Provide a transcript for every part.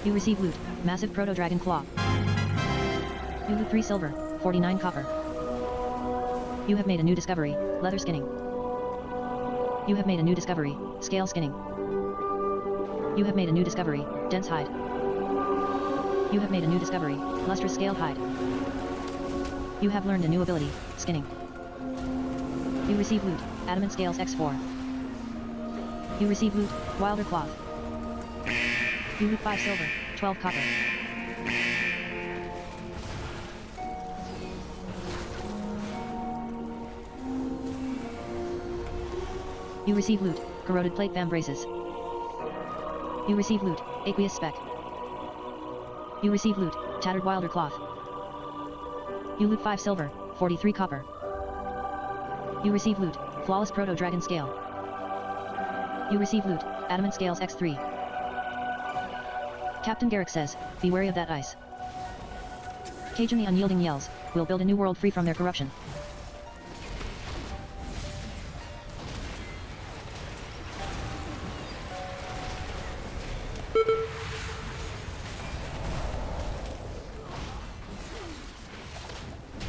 You receive loot, massive proto-dragon claw. You loot 3 silver, 49 copper. You have made a new discovery, leather skinning. You have made a new discovery, scale skinning. You have made a new discovery, dense hide. You have made a new discovery, lustrous scaled hide. You have learned a new ability, skinning. You receive loot, adamant scales X4. You receive loot, wilder cloth. You loot 5 silver, 12 copper. You receive loot, corroded plate vambraces. You receive loot, aqueous spec. You receive loot, tattered wilder cloth. You loot 5 silver, 43 copper. You receive loot, flawless proto-dragon scale. You receive loot, adamant scales X3. Captain Garrick says, be wary of that ice. Cajun the unyielding yells, we'll build a new world free from their corruption.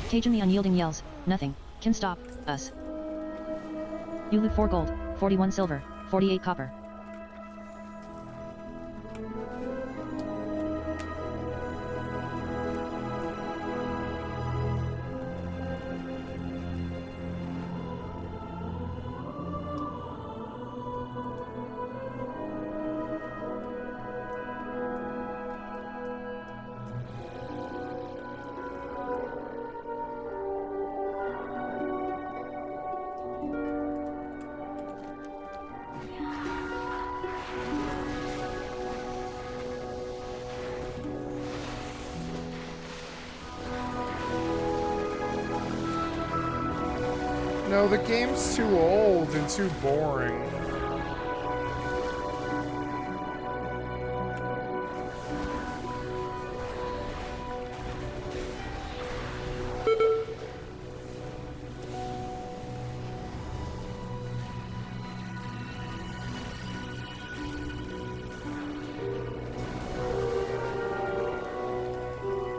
Cajun the unyielding yells, nothing can stop us. You loot 4 gold, 41 silver, 48 copper. No, the game's too old and too boring.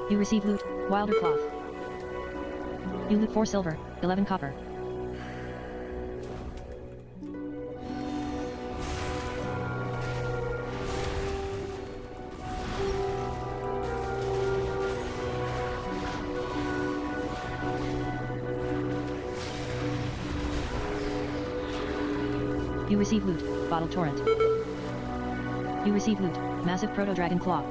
You receive loot, wilder cloth. You loot 4 silver, 11 copper. You receive loot, bottle torrent. You receive loot, massive proto-dragon claw.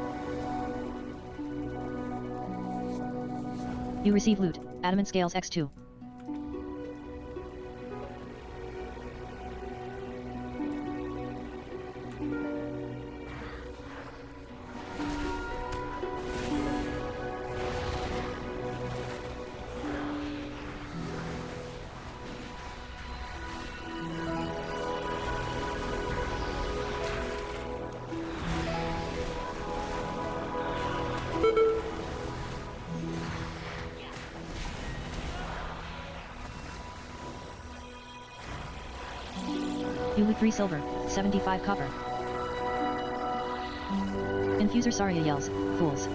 You receive loot, adamant scales X2. You loot 3 silver, 75 copper. Infuser Saria yells, fools.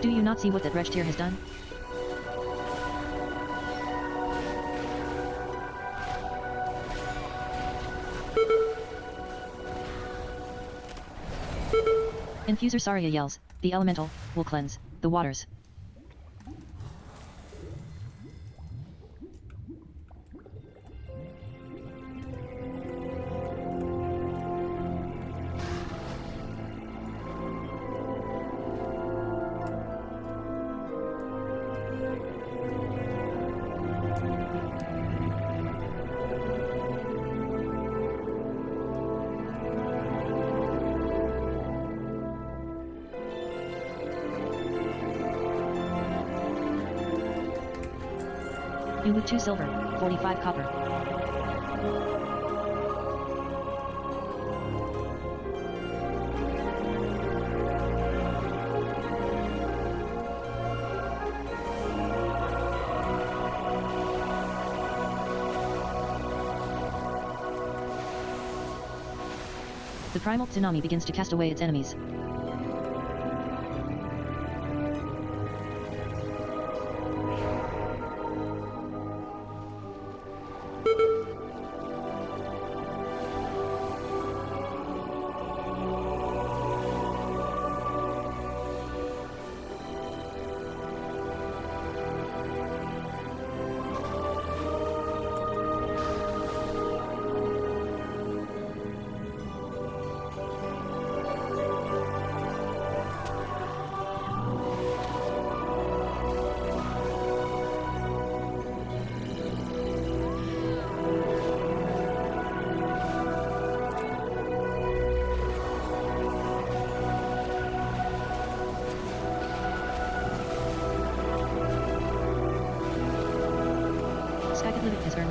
Do you not see what that wretched here has done? Infuser Saria yells, the elemental will cleanse the waters. You loot 2 silver, 45 copper. The primal tsunami begins to cast away its enemies.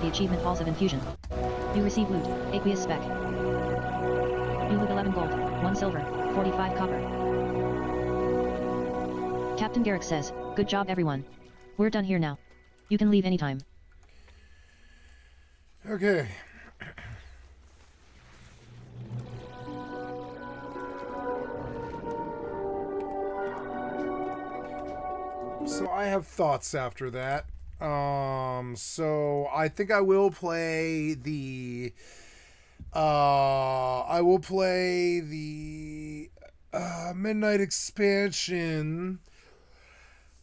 the achievement Halls of Infusion. You receive loot, aqueous spec. You loot 11 gold, 1 silver, 45 copper. Captain Garrick says, good job everyone. We're done here now. You can leave anytime. Okay. So I have thoughts after that. So I think I will play the Midnight expansion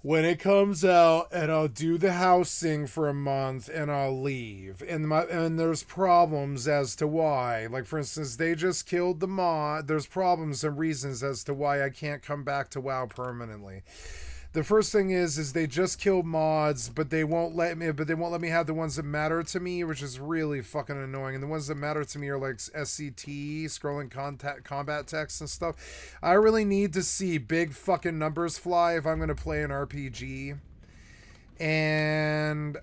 when it comes out, and I'll do the housing for a month and I'll leave. And there's problems as to why. Like, for instance, they just killed the mod. There's problems and reasons as to why I can't come back to WoW permanently. The first thing is they just killed mods, but they won't let me have the ones that matter to me, which is really fucking annoying. And the ones that matter to me are like SCT, scrolling combat text and stuff. I really need to see big fucking numbers fly if I'm going to play an RPG. And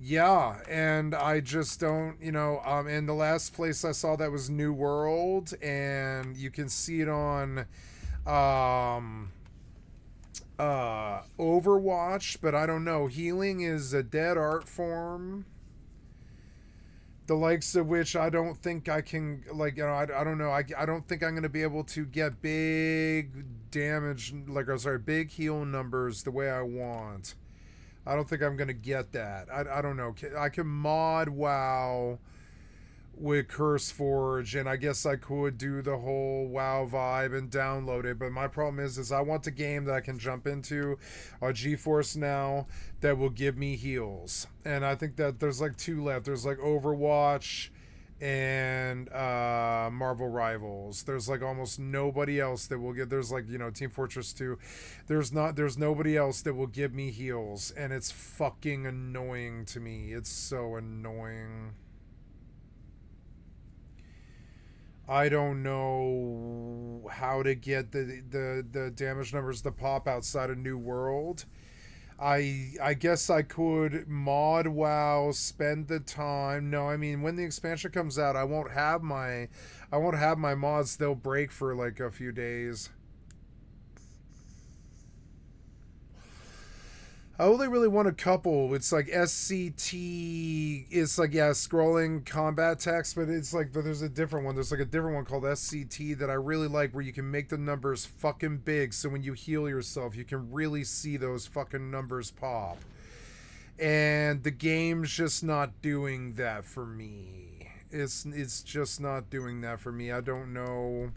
yeah, and I just don't, and the last place I saw that was New World, and you can see it on Overwatch, but I don't know. Healing is a dead art form, the likes of which I don't think I can, I don't know. I don't think I'm going to be able to get big damage, big heal numbers the way I want. I don't think I'm going to get that. I don't know. I can mod WoW with CurseForge, and I guess I could do the whole WoW vibe and download it. But my problem is I want a game that I can jump into on GeForce Now that will give me heals. And I think that there's like 2 left. There's like Overwatch and Marvel Rivals. There's like almost nobody else that will get. There's like, Team Fortress 2. There's nobody else that will give me heals, and it's fucking annoying to me. It's so annoying. I don't know how to get the damage numbers to pop outside of New World. I guess I could mod WoW, spend the time. No, I mean, when the expansion comes out, I won't have my mods. They'll break for like a few days. I only really want a couple. It's like SCT. It's like, yeah, scrolling combat text, but there's a different one. There's like a different one called SCT that I really like, where you can make the numbers fucking big, so when you heal yourself, you can really see those fucking numbers pop. And the game's just not doing that for me. It's just not doing that for me. I don't know.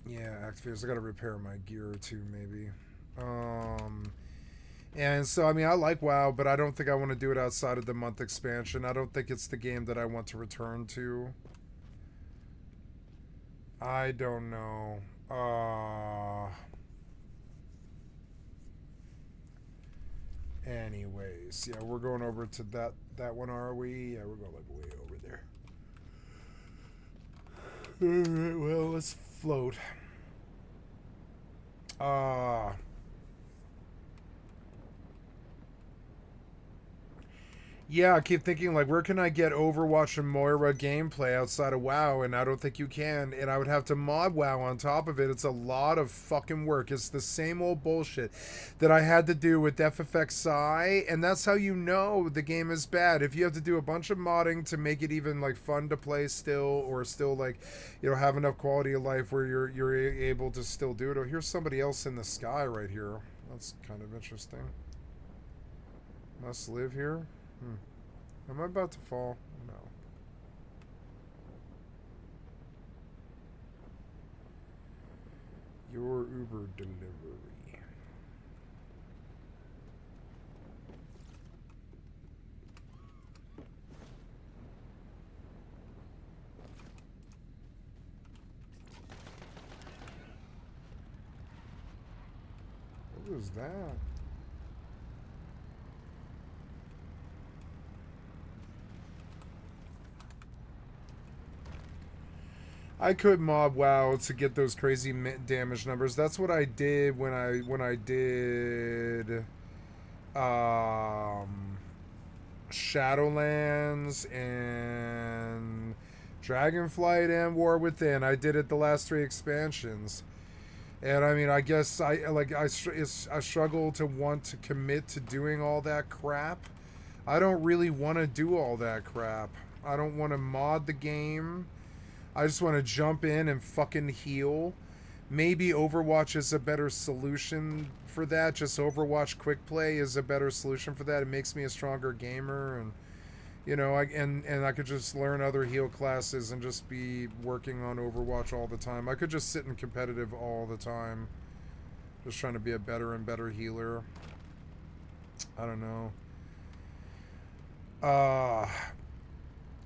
Yeah, activators. I gotta repair my gear too, maybe. And so, I mean, I like WoW, but I don't think I want to do it outside of the month expansion. I don't think it's the game that I want to return to. I don't know. Anyways, yeah, we're going over to that one, are we? Yeah, we're going like way over there. Alright, well, let's float. Yeah, I keep thinking, like, where can I get Overwatch and Moira gameplay outside of WoW? And I don't think you can. And I would have to mod WoW on top of it. It's a lot of fucking work. It's the same old bullshit that I had to do with FFXI. And that's how you know the game is bad. If you have to do a bunch of modding to make it even, like, fun to play still, or still, like, have enough quality of life where you're able to still do it. Oh, here's somebody else in the sky right here. That's kind of interesting. Must live here? Am I about to fall? No. Your Uber delivery. What was that? I could mob WoW to get those crazy damage numbers. That's what I did when I did Shadowlands and Dragonflight and War Within. I did it the last 3 expansions. And I mean, I guess I struggle to want to commit to doing all that crap. I don't really want to do all that crap. I don't want to mod the game. I just want to jump in and fucking heal. Maybe Overwatch is a better solution for that. Just Overwatch quick play is a better solution for that. It makes me a stronger gamer, and you know, I could just learn other heal classes and just be working on Overwatch all the time. I could just sit in competitive all the time, just trying to be a better and better healer. I don't know.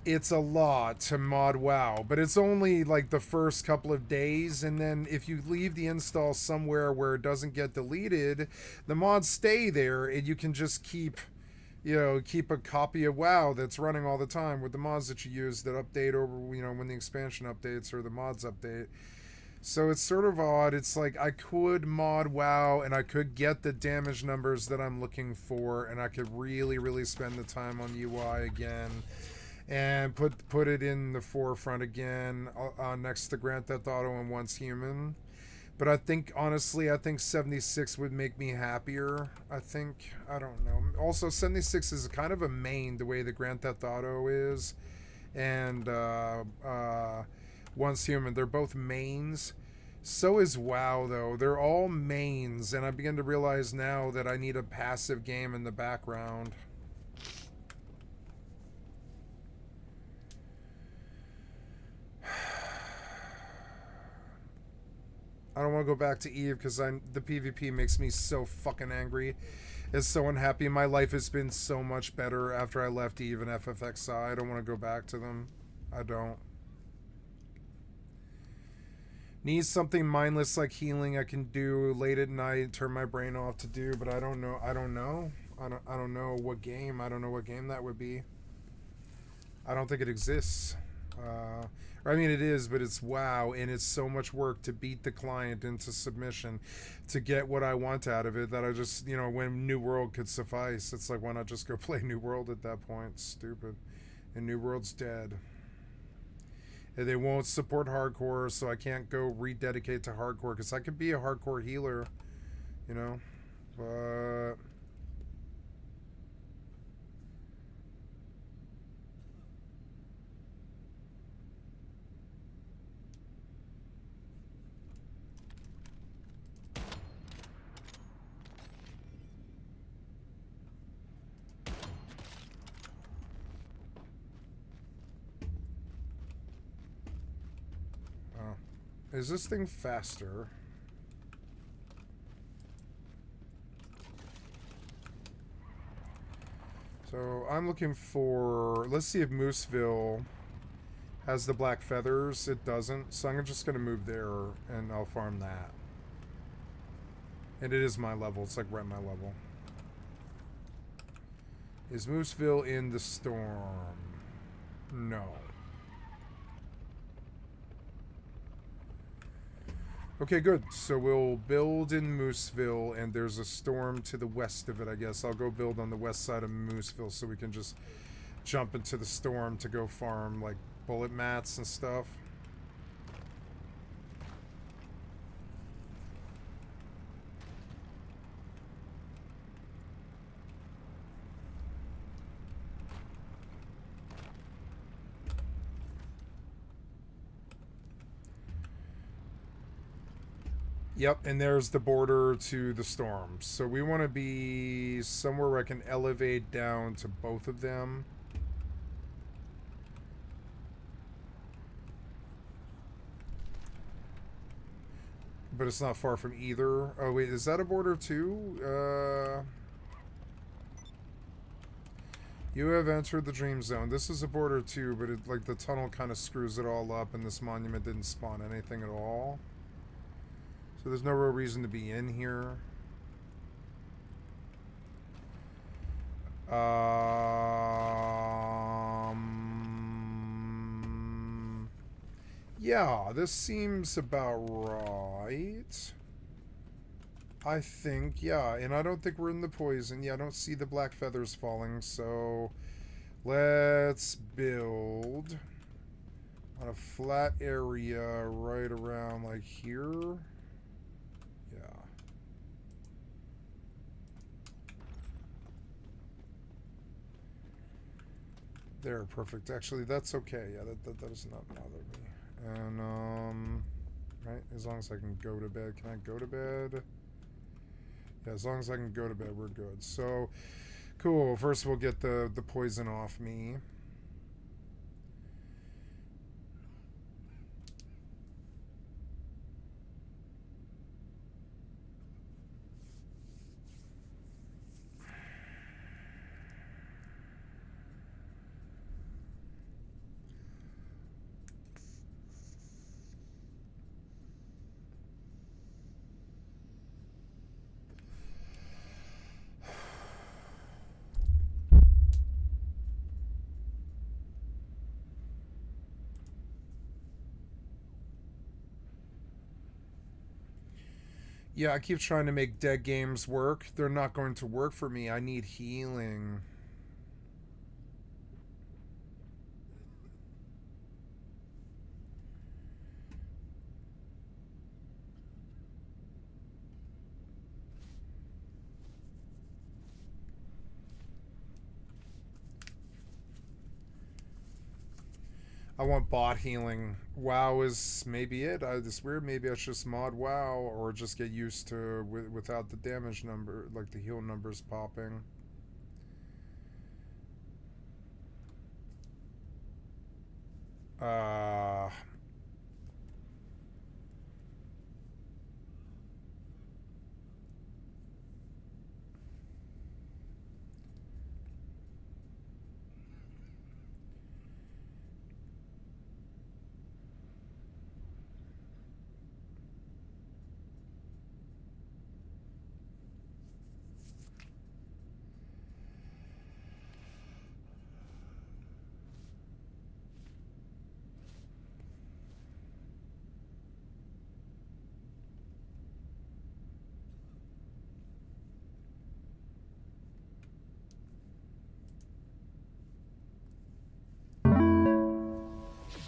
It's a lot to mod WoW, but it's only like the first couple of days, and then if you leave the install somewhere where it doesn't get deleted, the mods stay there, and you can just keep a copy of WoW that's running all the time with the mods that you use that update over, you know, when the expansion updates or the mods update. So it's sort of odd. It's like I could mod WoW and I could get the damage numbers that I'm looking for, and I could really spend the time on UI again and put it in the forefront again next to Grand Theft Auto and Once Human. But I think, honestly, I think 76 would make me happier. I don't know. Also, 76 is kind of a main the way the Grand Theft Auto is. And Once Human, they're both mains. So is WoW, though. They're all mains. And I begin to realize now that I need a passive game in the background. I don't want to go back to Eve because the PvP makes me so fucking angry. It's so unhappy. My life has been so much better after I left Eve and FFXI. I don't want to go back to them. I don't. Need something mindless like healing I can do late at night, turn my brain off to do, but I don't know. I don't know what game. I don't know what game that would be. I don't think it exists. I mean, it is, but it's WoW, and it's so much work to beat the client into submission to get what I want out of it that I just, you know, when New World could suffice, it's like, why not just go play New World at that point? It's stupid. And New World's dead. And they won't support hardcore, so I can't go rededicate to hardcore, because I could be a hardcore healer, you know, but... Is this thing faster? So I'm looking for... Let's see if Mooseville has the black feathers. It doesn't. So I'm just going to move there and I'll farm that. And it is my level. It's like right my level. Is Mooseville in the storm? No. Okay, good. So we'll build in Mooseville, and there's a storm to the west of it, I guess. I'll go build on the west side of Mooseville so we can just jump into the storm to go farm, like, bullet mats and stuff. Yep, and there's the border to the storms. So we want to be somewhere where I can elevate down to both of them. But it's not far from either. Oh, wait, is that a border too? You have entered the dream zone. This is a border too, but it, like, the tunnel kind of screws it all up, and this monument didn't spawn anything at all. So there's no real reason to be in here. Yeah, this seems about right. I think, yeah, and I don't think we're in the poison. Yeah, I don't see the black feathers falling, so let's build on a flat area right around like here. Yeah. There, perfect. Actually, that's okay. Yeah, that does not bother me. And, right, as long as I can go to bed. Can I go to bed? Yeah, as long as I can go to bed, we're good. So, cool. First, we'll get the poison off me. Yeah, I keep trying to make dead games work. They're not going to work for me. I need healing. I want bot healing. WoW is maybe it. It's weird. Maybe I should just mod WoW or just get used to without the damage number, like the heal numbers popping. Uh,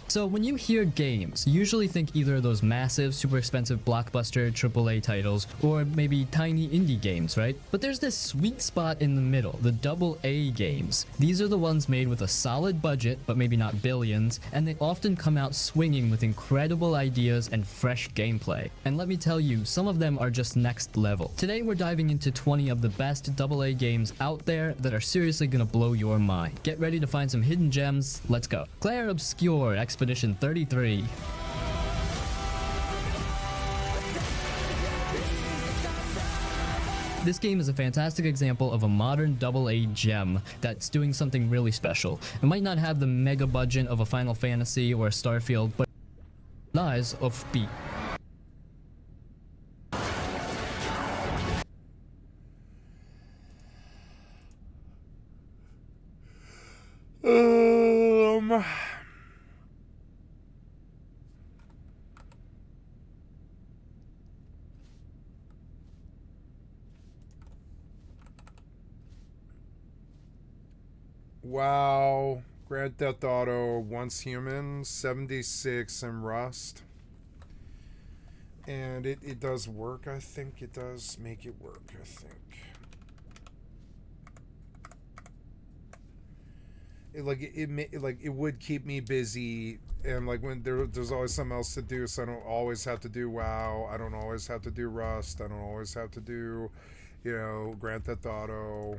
So when you hear games, you usually think either of those massive, super expensive blockbuster AAA titles, or maybe tiny indie games, right? But there's this sweet spot in the middle, the AA games. These are the ones made with a solid budget, but maybe not billions, and they often come out swinging with incredible ideas and fresh gameplay. And let me tell you, some of them are just next level. Today we're diving into 20 of the best AA games out there that are seriously gonna blow your mind. Get ready to find some hidden gems, let's go. Claire Obscure Expedition 33. This game is a fantastic example of a modern AA gem that's doing something really special. It might not have the mega budget of a Final Fantasy or a Starfield, but lies of beat. Wow. Grand Theft Auto, Once Human, 76 in Rust. And it does work, I think. It does make it work, I think. It would keep me busy, and like when there's always something else to do, so I don't always have to do WoW. I don't always have to do Rust. I don't always have to do, Grand Theft Auto.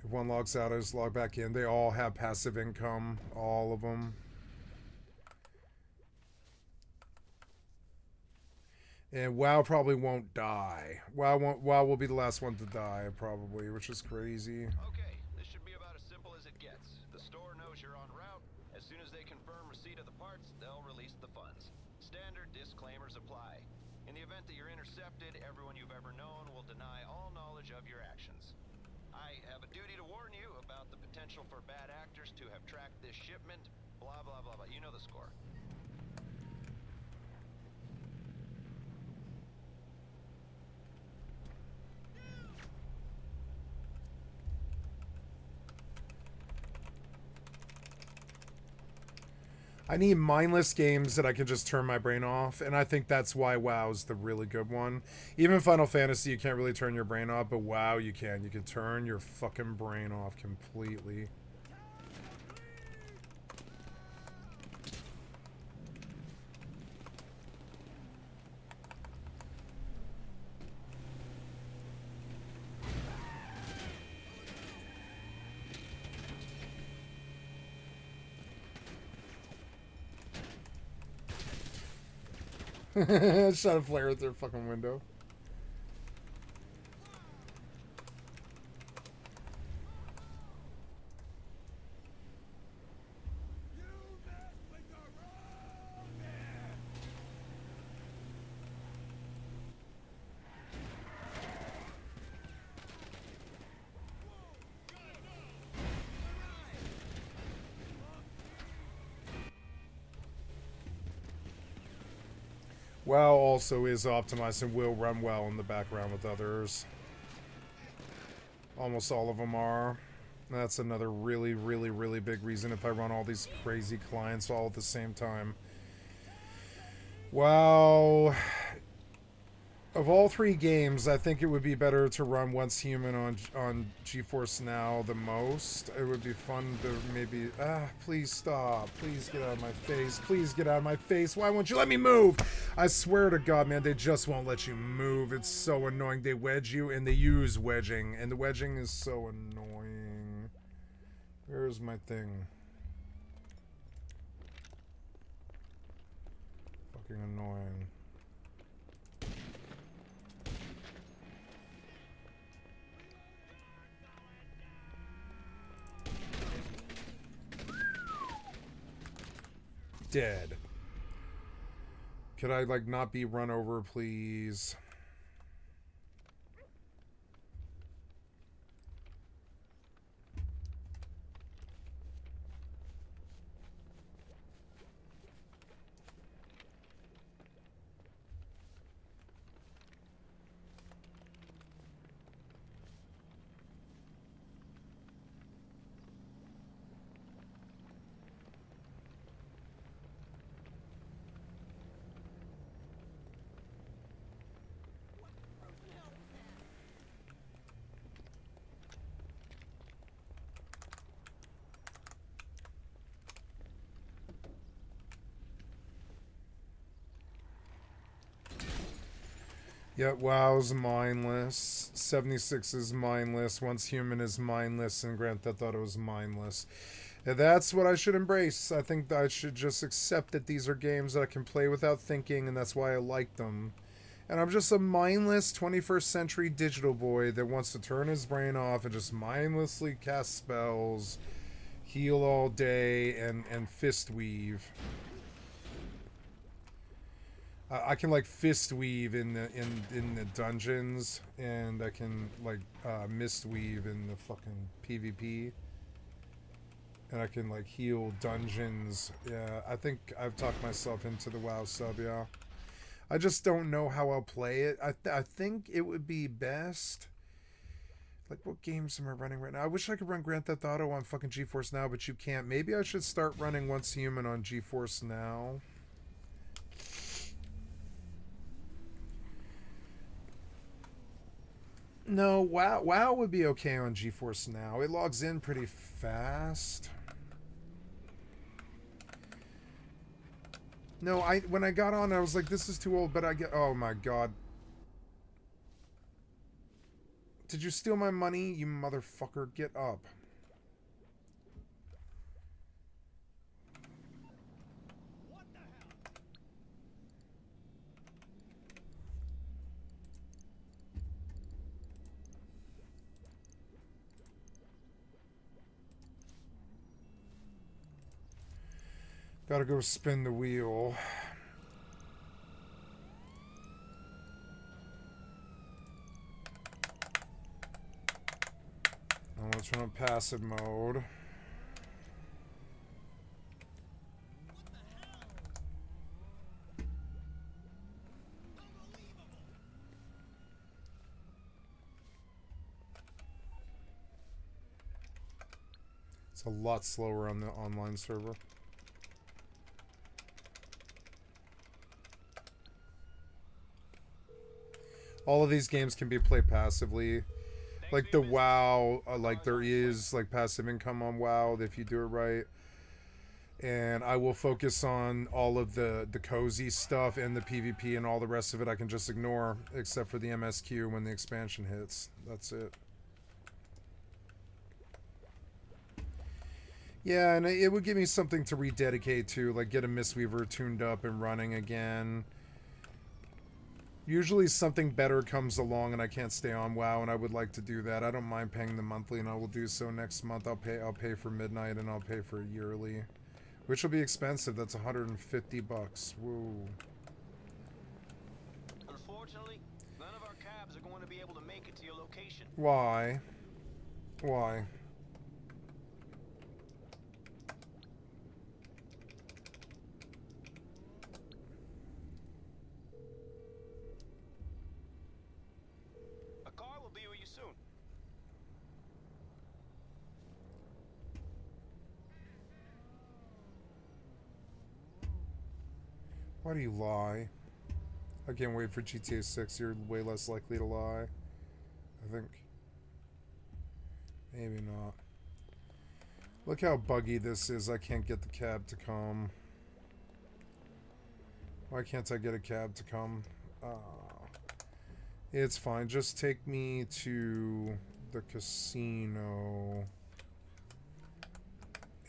If one logs out, I just log back in. They all have passive income, all of them. And WoW probably won't die. WoW will be the last one to die, probably, which is crazy. Okay, this should be about as simple as it gets. The store knows you're en route. As soon as they confirm receipt of the parts, they'll release the funds. Standard disclaimers apply. In the event that you're intercepted, everyone you've ever known will deny all knowledge of your actions. I have a duty to warn you about the potential for bad actors to have tracked this shipment. Blah, blah, blah, blah. You know the score. I need mindless games that I can just turn my brain off, and I think that's why WoW's the really good one. Even Final Fantasy, you can't really turn your brain off, but WoW, you can. You can turn your fucking brain off completely. Shot a flare at their fucking window. WoW also is optimized and will run well in the background with others. Almost all of them are. That's another really, really, really big reason if I run all these crazy clients all at the same time. WoW, of all three games, I think it would be better to run Once Human on GeForce Now the most. It would be fun to maybe... please stop. Please get out of my face. Please get out of my face. Why won't you let me move? I swear to God, man, they just won't let you move. It's so annoying. They wedge you, and they use wedging. And the wedging is so annoying. Where's my thing? Fucking annoying. Dead. Could I, like, not be run over, please? Yeah, WoW's mindless. 76 is mindless. Once Human is mindless. And Grand Theft Auto is mindless. And that's what I should embrace. I think that I should just accept that these are games that I can play without thinking, and that's why I like them. And I'm just a mindless 21st century digital boy that wants to turn his brain off and just mindlessly cast spells, heal all day, and fist weave. I can like fist weave in the dungeons, and I can like mist weave in the fucking PvP, and I can like heal dungeons. Yeah, I think I've talked myself into the WoW sub. Yeah, I just don't know how I'll play it. I think it would be best. Like, what games am I running right now? I wish I could run Grand Theft Auto on fucking GeForce Now, but you can't. Maybe I should start running Once Human on GeForce Now. No, WoW would be okay on GeForce Now. It logs in pretty fast. No, when I got on, I was like, this is too old, but I get... Oh, my God. Did you steal my money, you motherfucker? Get up. Gotta go spin the wheel. Let's run passive mode. It's a lot slower on the online server. All of these games can be played passively. Like the WoW, like there is like passive income on WoW if you do it right. And I will focus on all of the cozy stuff and the PvP, and all the rest of it I can just ignore, except for the MSQ when the expansion hits. That's it. Yeah, and it would give me something to rededicate to, like get a Mistweaver tuned up and running again. Usually something better comes along and I can't stay on WoW, and I would like to do that. I don't mind paying the monthly, and I will do so next month. I'll pay for Midnight, and I'll pay for yearly, which will be expensive. That's $150. Whoa. Unfortunately, none of our cabs are going to be able to make it to your location. Why? Why? A car will be with you soon. Why do you lie? I can't wait for GTA 6. You're way less likely to lie. I think. Maybe not. Look how buggy this is. I can't get the cab to come. Why can't I get a cab to come? It's fine. Just take me to the casino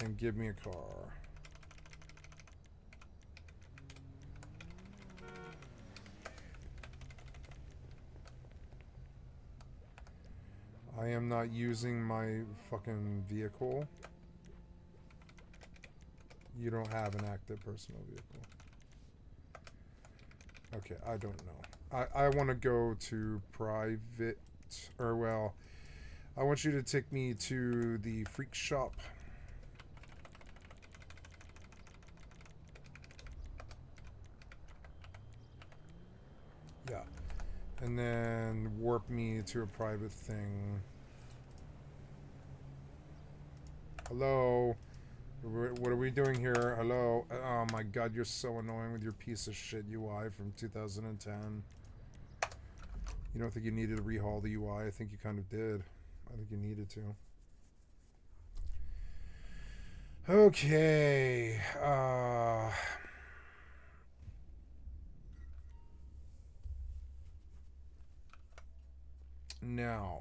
and give me a car. I am not using my fucking vehicle. You don't have an active personal vehicle. Okay, I don't know. I want to go to private, or well, I want you to take me to the freak shop. Yeah. And then warp me to a private thing. Hello? What are we doing here? Hello? Oh my god, you're so annoying with your piece of shit UI from 2010. You don't think you needed to rehaul the UI? I think you kind of did. I think you needed to. Okay. Now,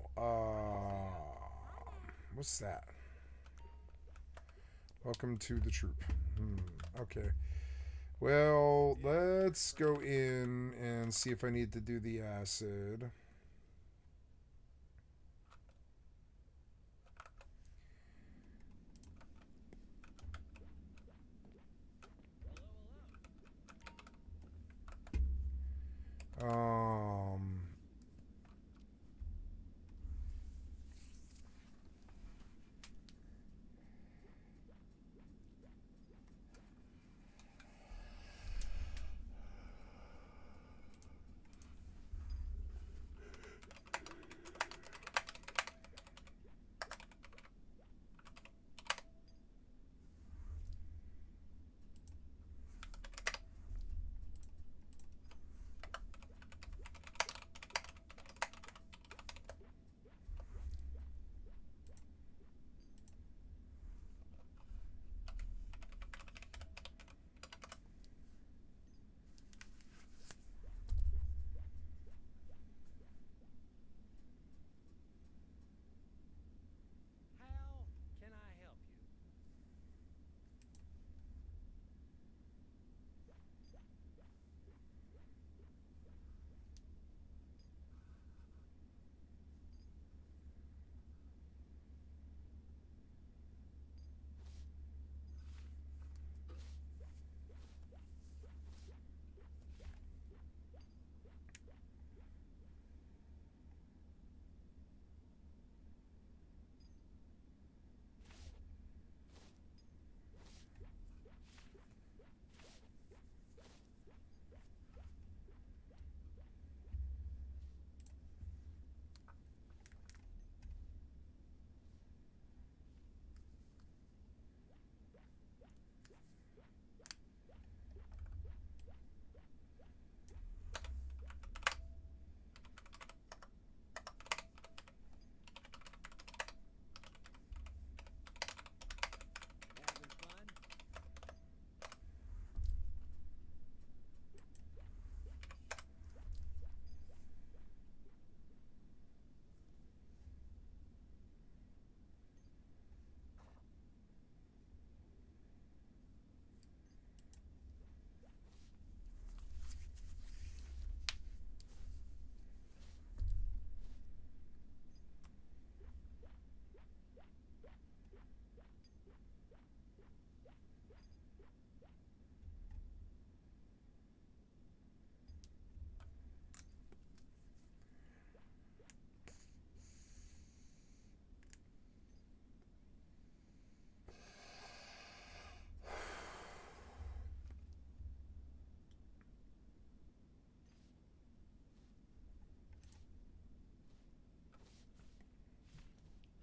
what's that? Welcome to the troop. Okay. Well, let's go in and see if I need to do the acid.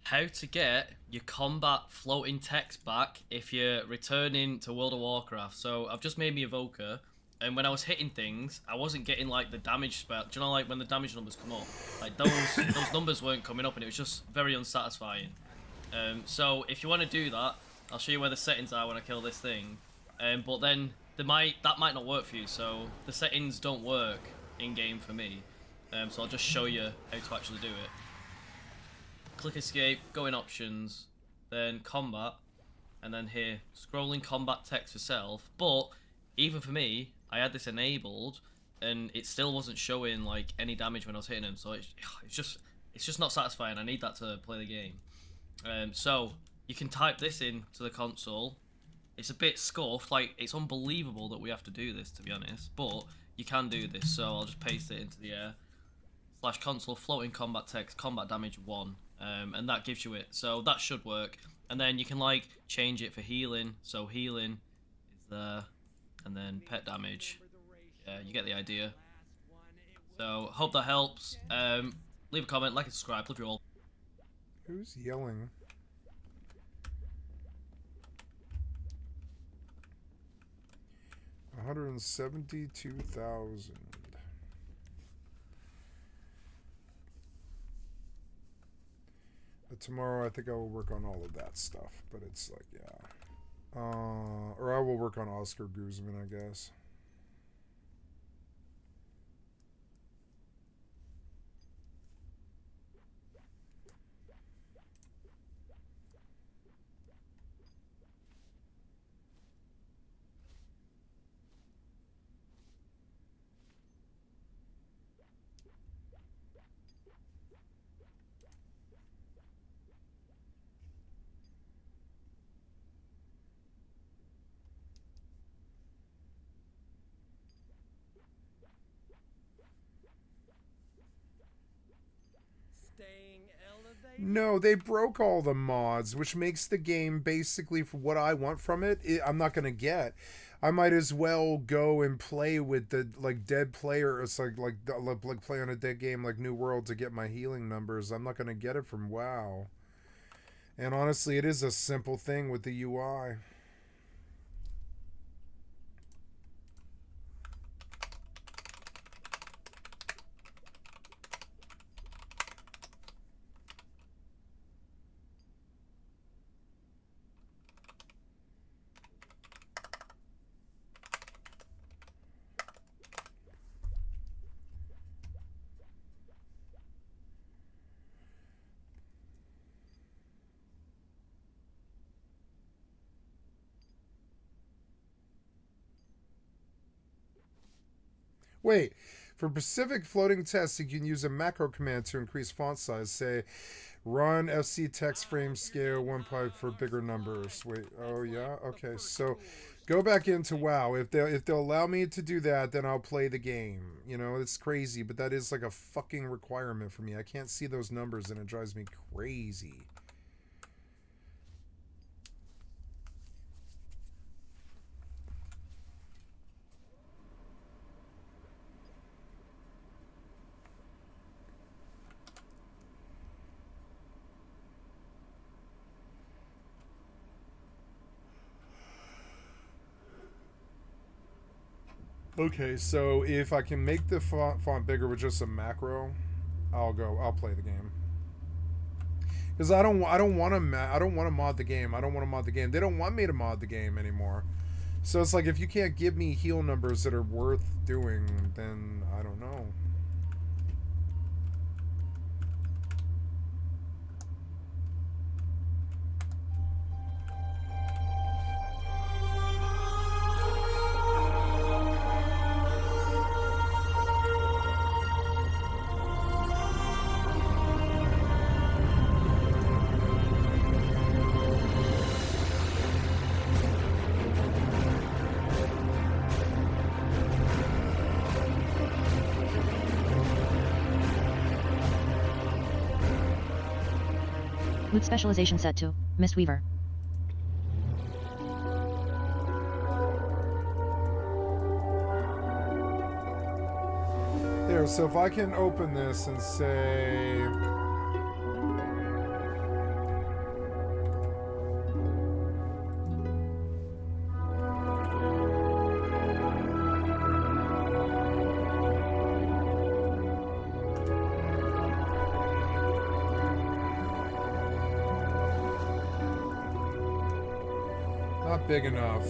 how to get your combat floating text back if you're returning to World of Warcraft. So I've just made me Evoker, and when I was hitting things, I wasn't getting like the damage spell. Do you know, like when the damage numbers come up, like those numbers weren't coming up, and it was just very unsatisfying. So if you want to do that, I'll show you where the settings are when I kill this thing. But then that might not work for you. So the settings don't work in game for me. So I'll just show you how to actually do it. Click escape, go in options, then combat, and then here scrolling combat text for self. But even for me, I had this enabled, and it still wasn't showing like any damage when I was hitting him. So it's just not satisfying. I need that to play the game. So you can type this in to the console. It's a bit scuffed, like it's unbelievable that we have to do this, to be honest, but you can do this. So I'll just paste it into the air. / console floating combat text combat damage 1, and that gives you it. So that should work. And then you can like change it for healing. So healing is there, and then pet damage. Yeah, you get the idea. So hope that helps. Leave a comment, like and subscribe. Love you all. Who's yelling? $172,000. Tomorrow I think I will work on all of that stuff, but it's like, yeah. Or I will work on Oscar Guzman, I guess. No, they broke all the mods, which makes the game basically for what I want from it, I'm not gonna get. I might as well go and play with the like dead player. It's like play on a dead game like New World to get my healing numbers. I'm not gonna get it from WoW. And honestly, it is a simple thing with the UI. Wait, for specific floating tests, you can use a macro command to increase font size. Say, run FC text frame scale 1 pi for bigger numbers. Wait, oh yeah, okay. So, go back into WoW. If they'll allow me to do that, then I'll play the game. You know, it's crazy, but that is like a fucking requirement for me. I can't see those numbers, and it drives me crazy. Okay, so if I can make the font bigger with just a macro, I'll play the game. Because I don't want to mod the game. I don't want to mod the game. They don't want me to mod the game anymore. So it's like, if you can't give me heal numbers that are worth doing, then I don't know. Loot specialization set to Mistweaver. There, so if I can open this and say, big enough.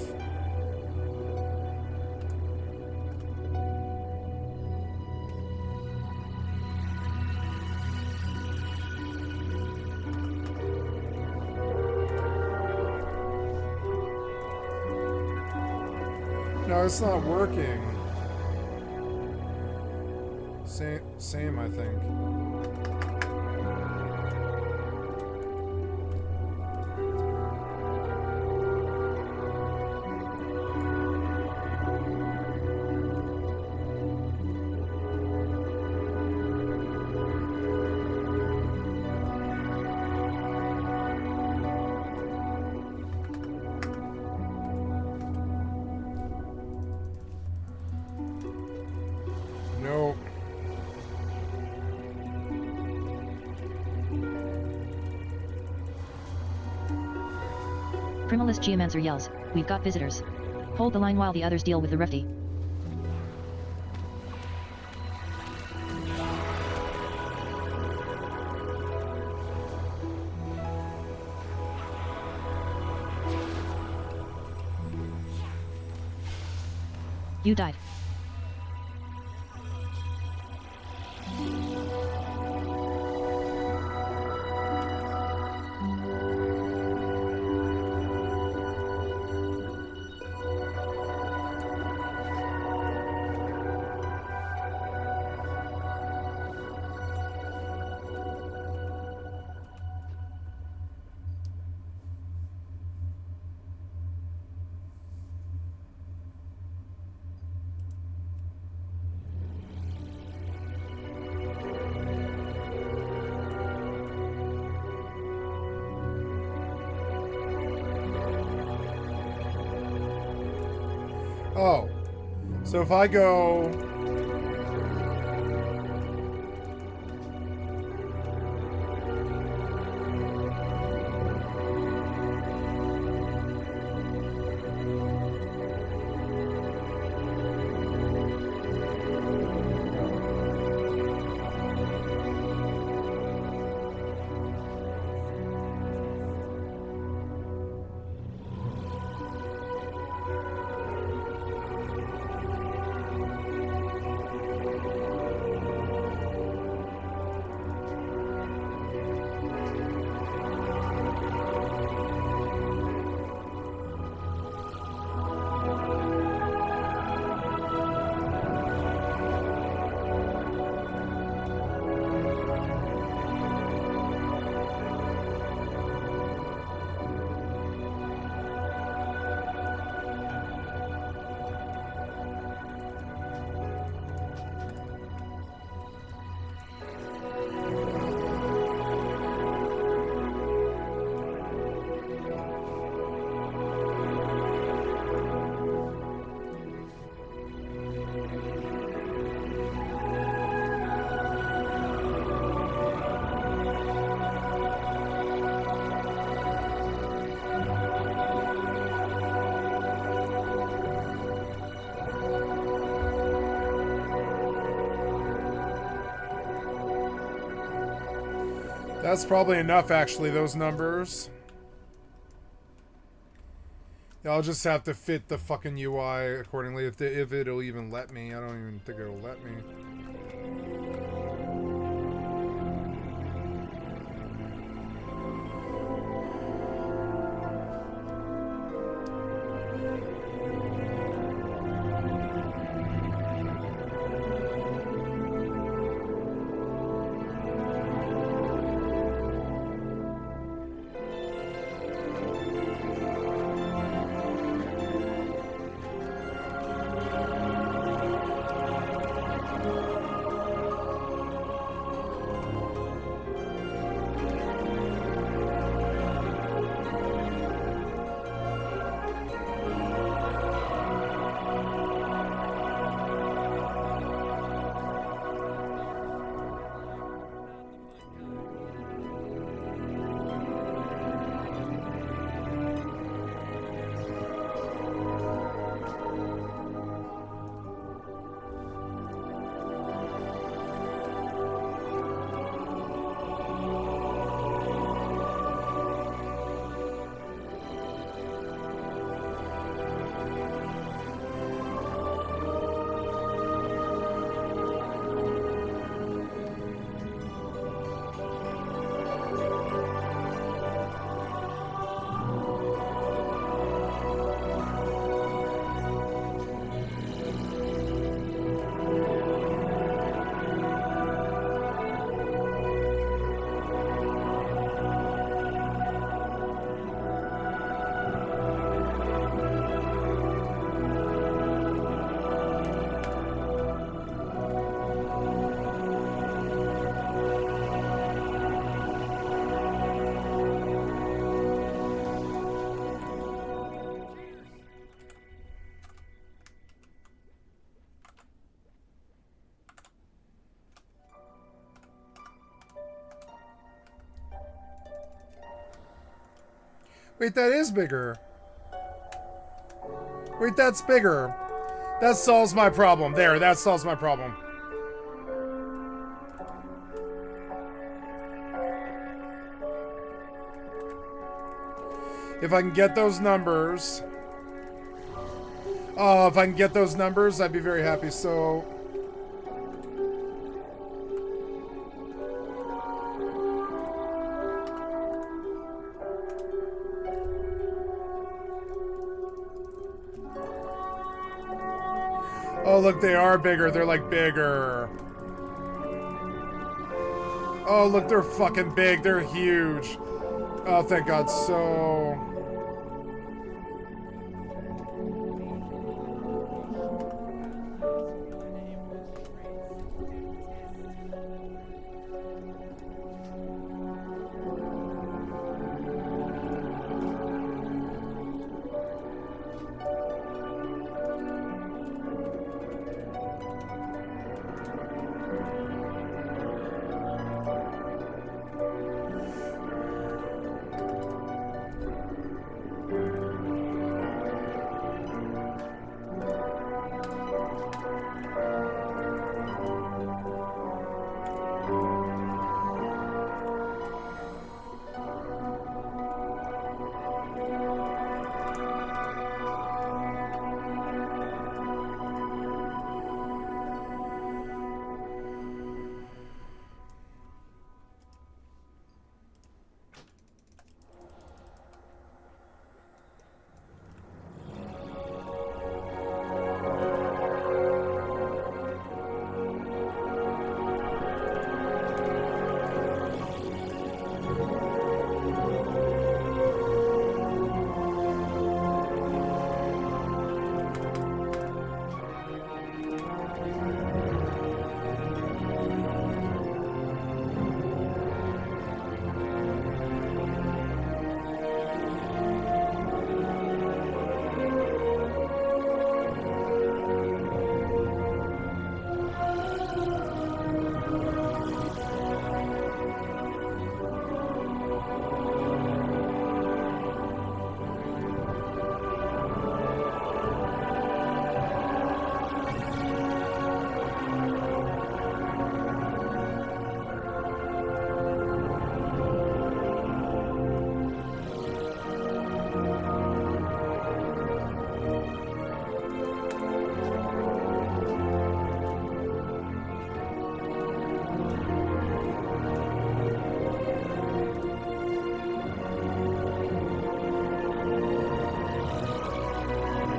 No, it's not working. Same, I think. Nope. Primalist Geomancer yells, "We've got visitors. Hold the line while the others deal with the Refty." You died. Oh. So if I go... That's probably enough, actually, those numbers. Yeah, I'll just have to fit the fucking UI accordingly, if it'll even let me. I don't even think it'll let me. Wait, that is bigger. Wait, that's bigger. That solves my problem. There, that solves my problem. If I can get those numbers... Oh, if I can get those numbers, I'd be very happy. So... Oh, look, they are bigger. They're, like, bigger. Oh, look, they're fucking big. They're huge. Oh, thank God. So...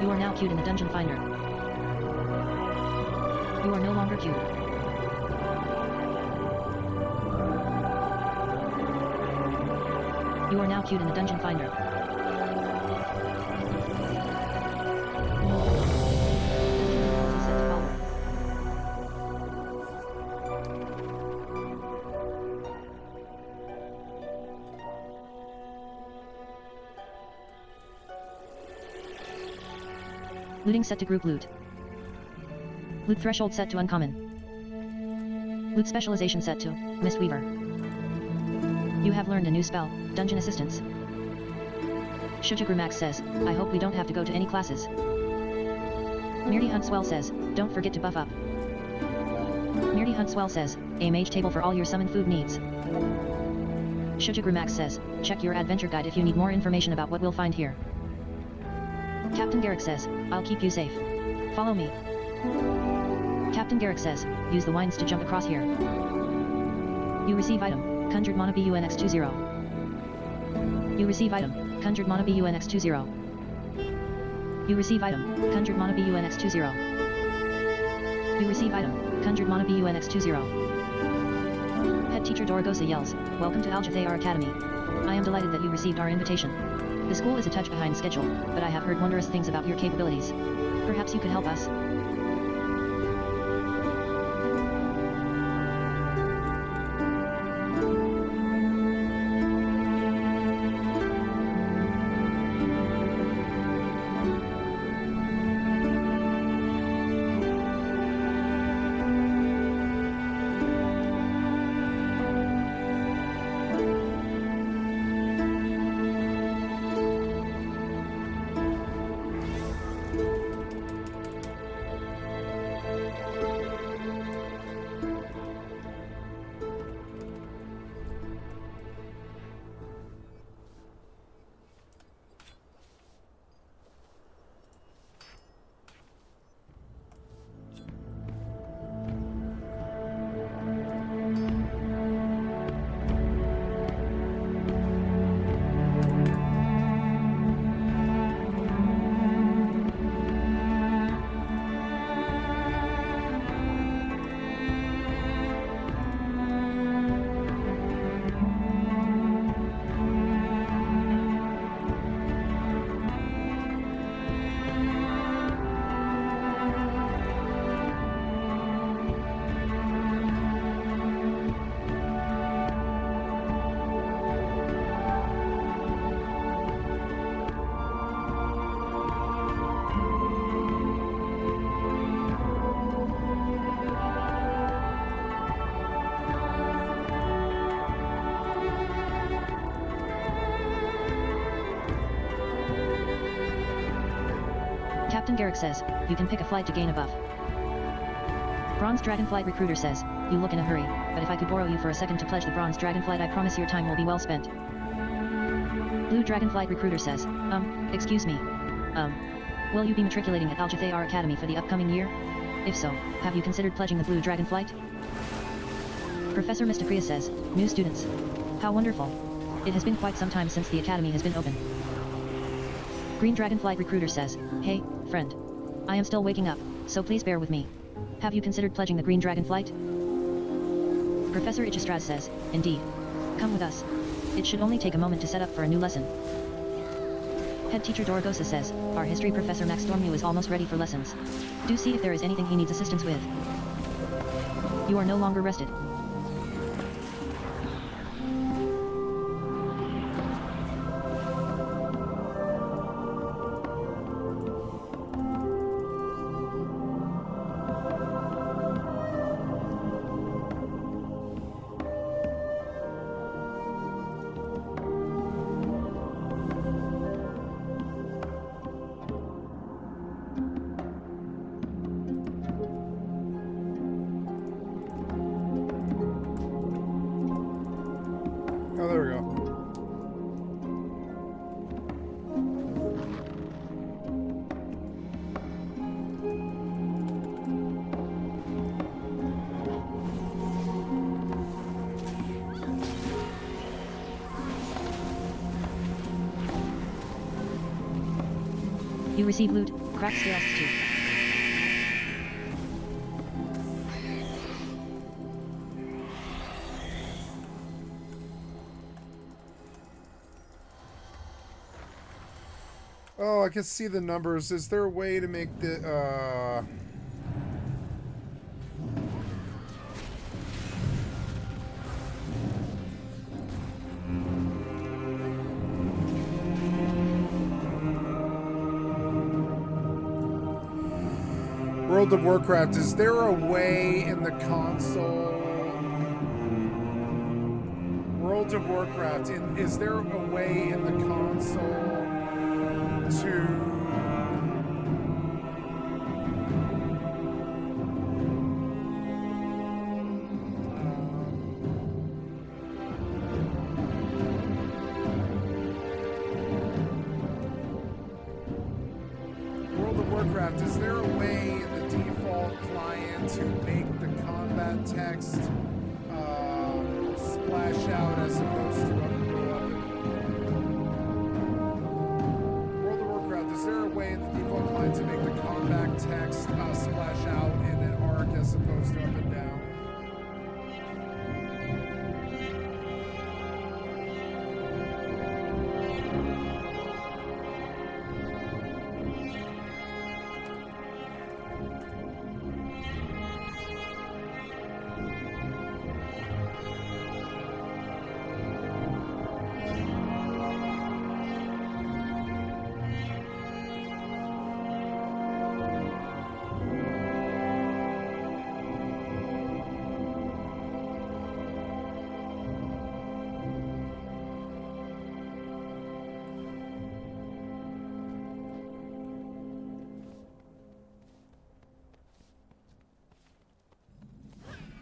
You are now queued in the Dungeon Finder. You are no longer queued. You are now queued in the Dungeon Finder. Set to follow. Looting set to group loot. Loot threshold set to uncommon. Loot specialization set to Mistweaver. You have learned a new spell, Dungeon Assistance. Shujagru Max says, I hope we don't have to go to any classes. Mirty Huntswell says, don't forget to buff up. Mirty Huntswell says, a mage table for all your summoned food needs. Shujagru Max says, check your adventure guide if you need more information about what we'll find here. Captain Garrick says, I'll keep you safe. Follow me. Captain Garrick says, use the wines to jump across here. You receive item, Conjured Mana BUNX20. You receive item, Conjured Mana BUNX20. You receive item, Conjured Mana BUNX20. You receive item, Conjured Mana BUNX20. Head teacher Dorogosa yells, welcome to Alldayerrydaybaby Academy. I am delighted that you received our invitation. The school is a touch behind schedule, but I have heard wondrous things about your capabilities. Perhaps you could help us. Captain Garrick says, you can pick a flight to gain a buff. Bronze Dragonflight Recruiter says, you look in a hurry, but if I could borrow you for a second to pledge the Bronze Dragonflight, I promise your time will be well spent. Blue Dragonflight Recruiter says, excuse me. Will you be matriculating at Alldayerrydaybaby Academy for the upcoming year? If so, have you considered pledging the Blue Dragonflight? Professor Mystacria says, new students. How wonderful. It has been quite some time since the academy has been open. Green Dragonflight Recruiter says, hey, friend. I am still waking up, so please bear with me. Have you considered pledging the Green Dragonflight? Professor Ichistraz says, indeed. Come with us. It should only take a moment to set up for a new lesson. Head teacher Dorogosa says, our history professor Max Stormu is almost ready for lessons. Do see if there is anything he needs assistance with. You are no longer rested. Oh, there we go. You receive loot, cracked scales 2. Oh, I can see the numbers. Is there a way to make the, World of Warcraft, is there a way in the console? World of Warcraft, is there a way in the console to World of Warcraft, is there a way in the default client to make the combat text splash out as opposed to up and go up? World of Warcraft, is there a way in the default client to make the combat text splash out in an arc as opposed to up and down?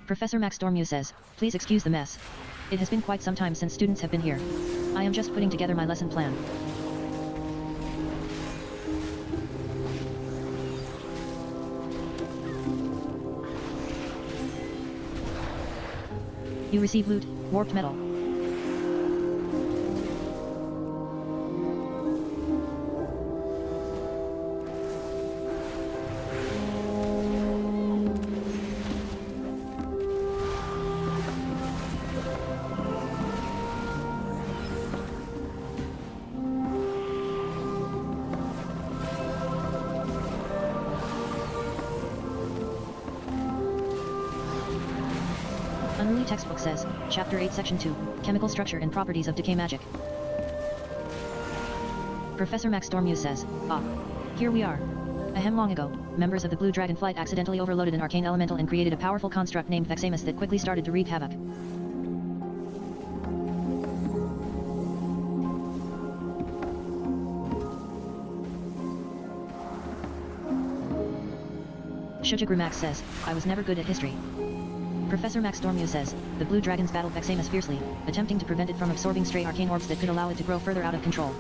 Professor Max Stormu says, please excuse the mess. It has been quite some time since students have been here. I am just putting together my lesson plan. You receive loot, warped metal. Unruly textbook says, Chapter 8 Section 2, Chemical Structure and Properties of Decay Magic. Professor Max Stormu says, here we are. Ahem, long ago, members of the Blue Dragon Flight accidentally overloaded an arcane elemental and created a powerful construct named Vexamus that quickly started to wreak havoc. Shujagru Max says, I was never good at history. Professor Max Dormue says, the blue dragons battled Vexamus fiercely, attempting to prevent it from absorbing stray arcane orbs that could allow it to grow further out of control.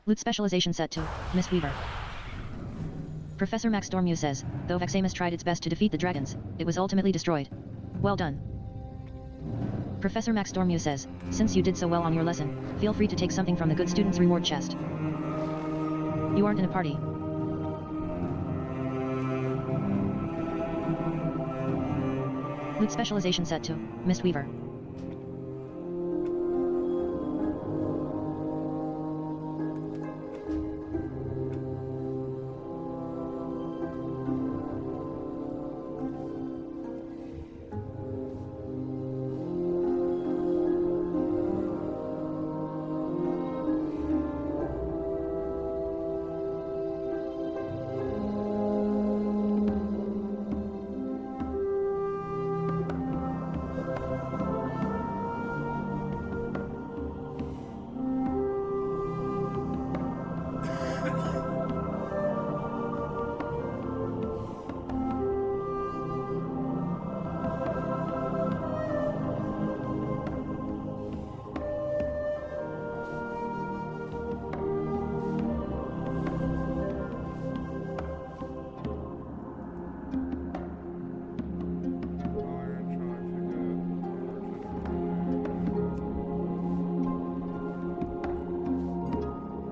Loot specialization set to Miss Weaver. Professor Max Dormue says, though Vexamus tried its best to defeat the dragons, it was ultimately destroyed. Well done. Professor Max Dormue says, since you did so well on your lesson, feel free to take something from the good student's reward chest. You aren't in a party. Loot specialization set to Miss Weaver.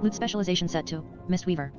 Loot specialization set to Miss Weaver.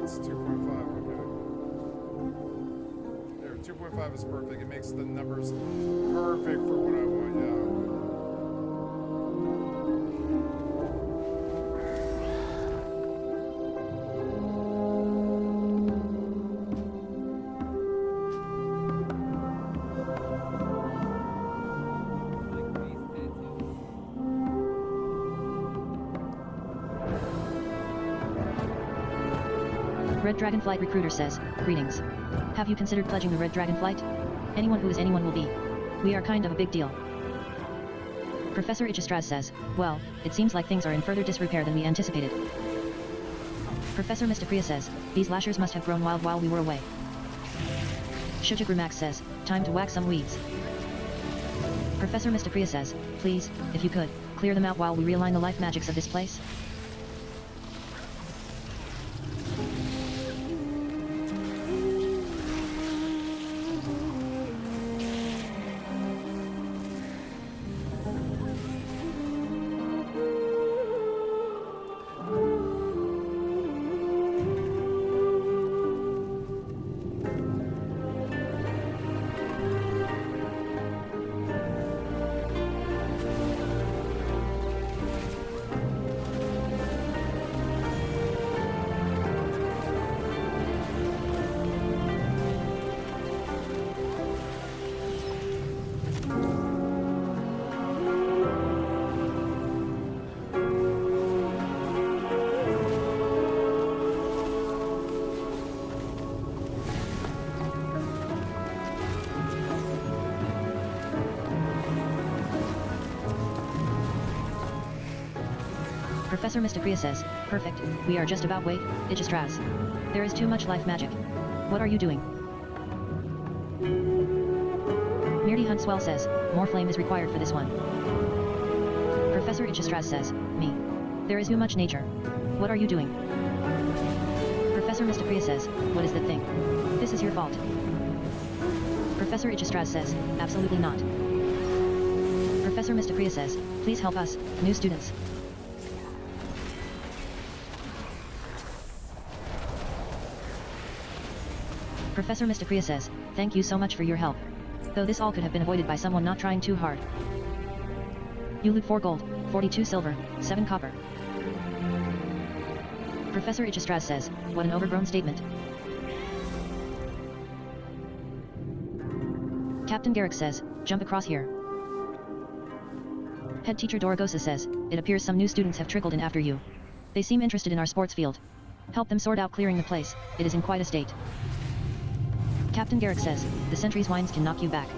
It's 2.5, okay. There, 2.5 is perfect. It makes the numbers perfect for what I want, yeah. Red Dragon Flight Recruiter says, greetings. Have you considered pledging the Red Dragon Flight? Anyone who is anyone will be. We are kind of a big deal. Professor Ichistraz says, well, it seems like things are in further disrepair than we anticipated. Professor Mystacria says, these lashers must have grown wild while we were away. Shujagru Max says, time to whack some weeds. Professor Mystopria says, please, if you could, clear them out while we realign the life magics of this place. Professor Mystopria says, perfect, we are just about wait, Igistraz. There is too much life magic. What are you doing? Mirty Huntswell says, more flame is required for this one. Professor Igistraz says, me. There is too much nature. What are you doing? Professor Mystopria says, what is that thing? This is your fault. Professor Igistraz says, absolutely not. Professor Mystopria says, please help us, new students. Professor Mystopria says, thank you so much for your help. Though this all could have been avoided by someone not trying too hard. You loot 4 gold, 42 silver, 7 copper. Professor Igistraz says, what an overgrown statement. Captain Garrick says, jump across here. Head teacher Dorogosa says, it appears some new students have trickled in after you. They seem interested in our sports field. Help them sort out clearing the place, it is in quite a state. Captain Garrick says, the sentry's wines can knock you back.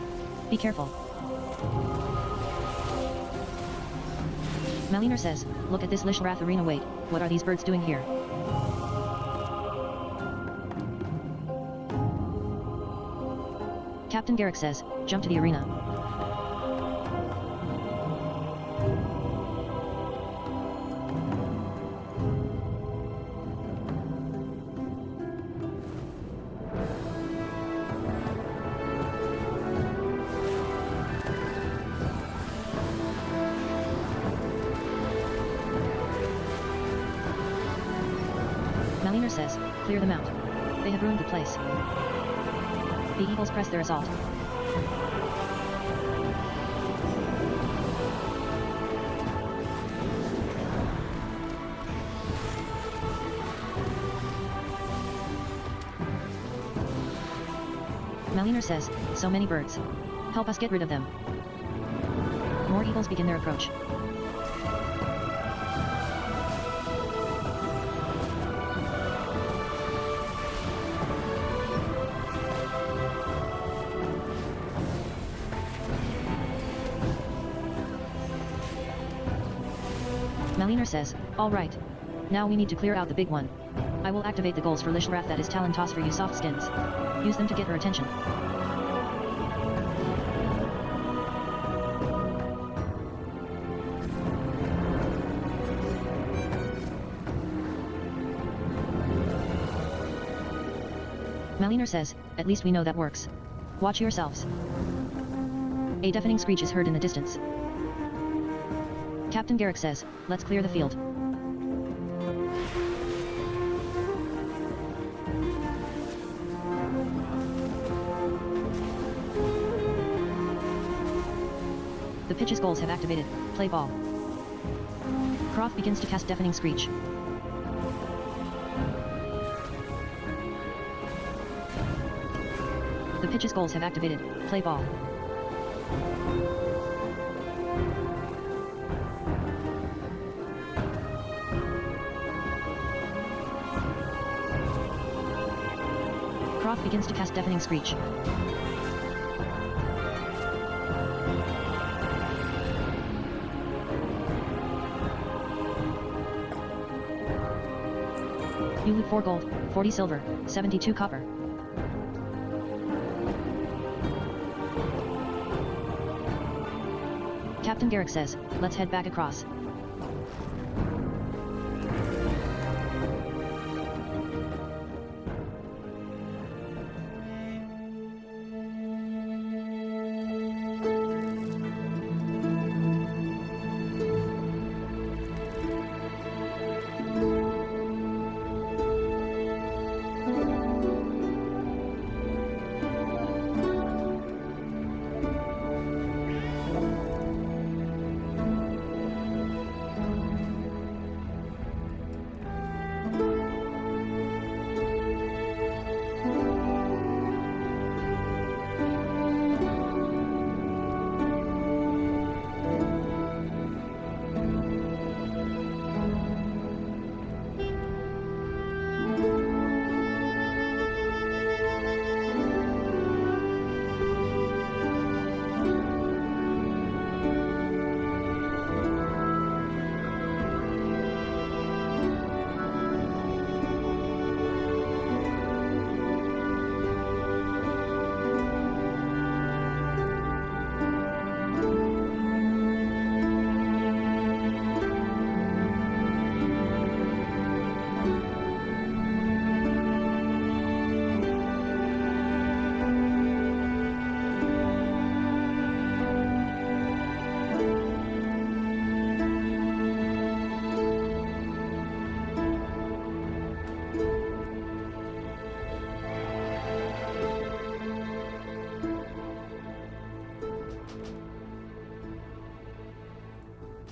Be careful. Maliner says, look at this Lishrath arena. Wait, what are these birds doing here? Captain Garrick says, jump to the arena. Maliner says, clear them out. They have ruined the place. The Eagles press their assault. Maliner says, so many birds. Help us get rid of them. More Eagles begin their approach. Maliner says, all right. Now we need to clear out the big one. I will activate the goals for Lishrath, that is talent toss for you soft skins. Use them to get her attention. Maliner says, at least we know that works. Watch yourselves. A deafening screech is heard in the distance. Captain Garrick says, let's clear the field. The pitch's goals have activated. Play ball. Croft begins to cast deafening screech. The pitch's goals have activated. Play ball. Croft begins to cast deafening screech. You loot 4 gold, 40 silver, 72 copper. Captain Garrick says, let's head back across.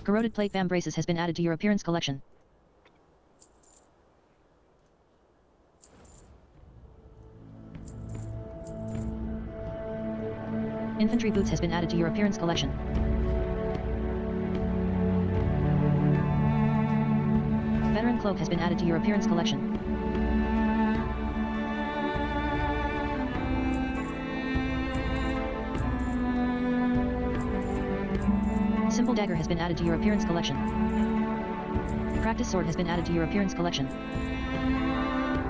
Corroded plate BAM braces has been added to your appearance collection. Infantry boots has been added to your appearance collection. Veteran cloak has been added to your appearance collection. Simple dagger has been added to your appearance collection. Practice sword has been added to your appearance collection.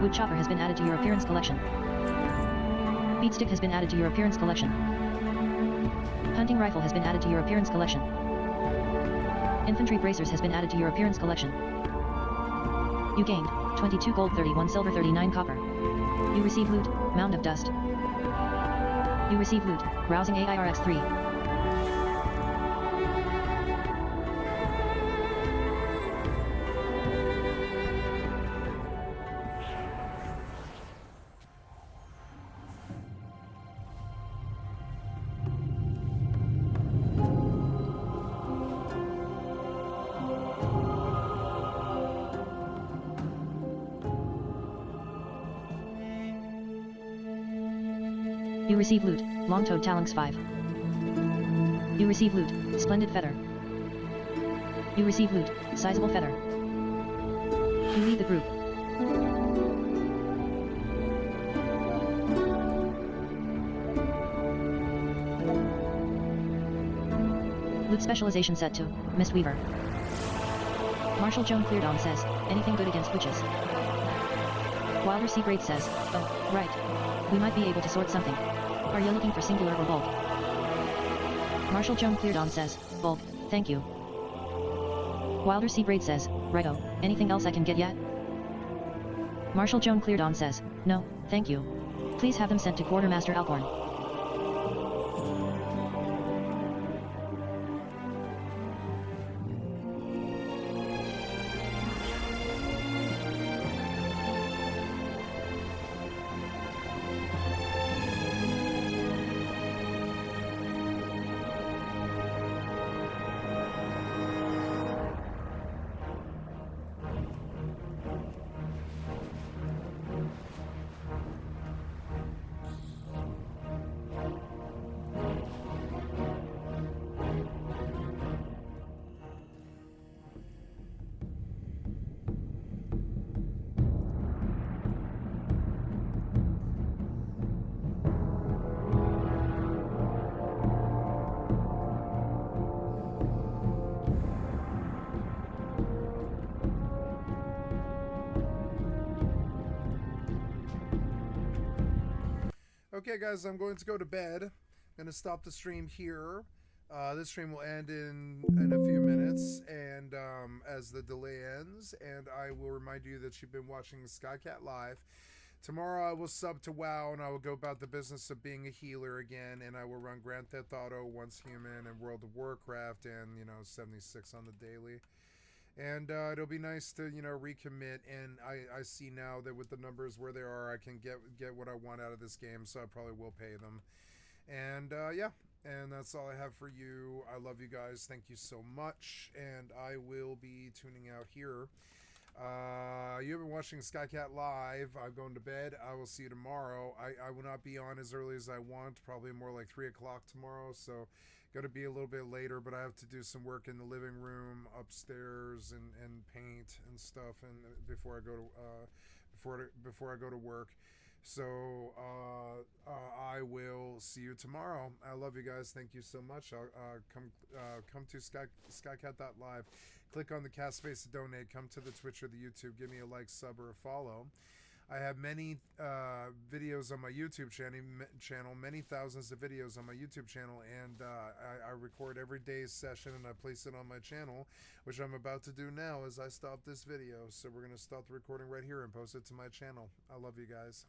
Wood chopper has been added to your appearance collection. Beat stick has been added to your appearance collection. Hunting rifle has been added to your appearance collection. Infantry bracers has been added to your appearance collection. You gained 22 gold, 31 silver, 39 copper. You receive loot, mound of dust. You receive loot, browsing AIRX3. You receive loot, long-toed talons 5. You receive loot, splendid feather. You receive loot, sizable feather. You lead the group. Loot specialization set to Mistweaver. Marshal Joan Cleardon says, anything good against witches? Wilder Seagrave says, oh, right. We might be able to sort something. Are you looking for singular or bulk? Marshal Joan Cleardon says, bulk, thank you. Wilder Seagrave says, righto, anything else I can get yet? Marshal Joan Cleardon says, no, thank you. Please have them sent to Quartermaster Alcorn. Okay, guys, I'm going to go to bed. I'm going to stop the stream here. This stream will end in a few minutes, and as the delay ends, and I will remind you that you've been watching Skycat Live. Tomorrow I will sub to WoW, and I will go about the business of being a healer again, and I will run Grand Theft Auto, Once Human, and World of Warcraft, and 76 on the daily. And it'll be nice to recommit, and I see now that with the numbers where they are, I can get what I want out of this game, so I probably will pay them. And yeah, and that's all I have for you. I love you guys. Thank you so much, and I will be tuning out here. You've been watching Skycat Live. I'm going to bed. I will see you tomorrow. I will not be on as early as I want, probably more like 3 o'clock tomorrow, so got to be a little bit later, but I have to do some work in the living room upstairs and paint and stuff, and before I go to before I go to work. So I will see you tomorrow. I love you guys. Thank you so much. Come to skycat.live. Click on the cast space to donate. Come to the Twitch or the YouTube. Give me a like, sub, or a follow. I have many videos on my YouTube channel, many thousands of videos on my YouTube channel, and I record every day's session and I place it on my channel, which I'm about to do now as I stop this video. So we're going to stop the recording right here and post it to my channel. I love you guys.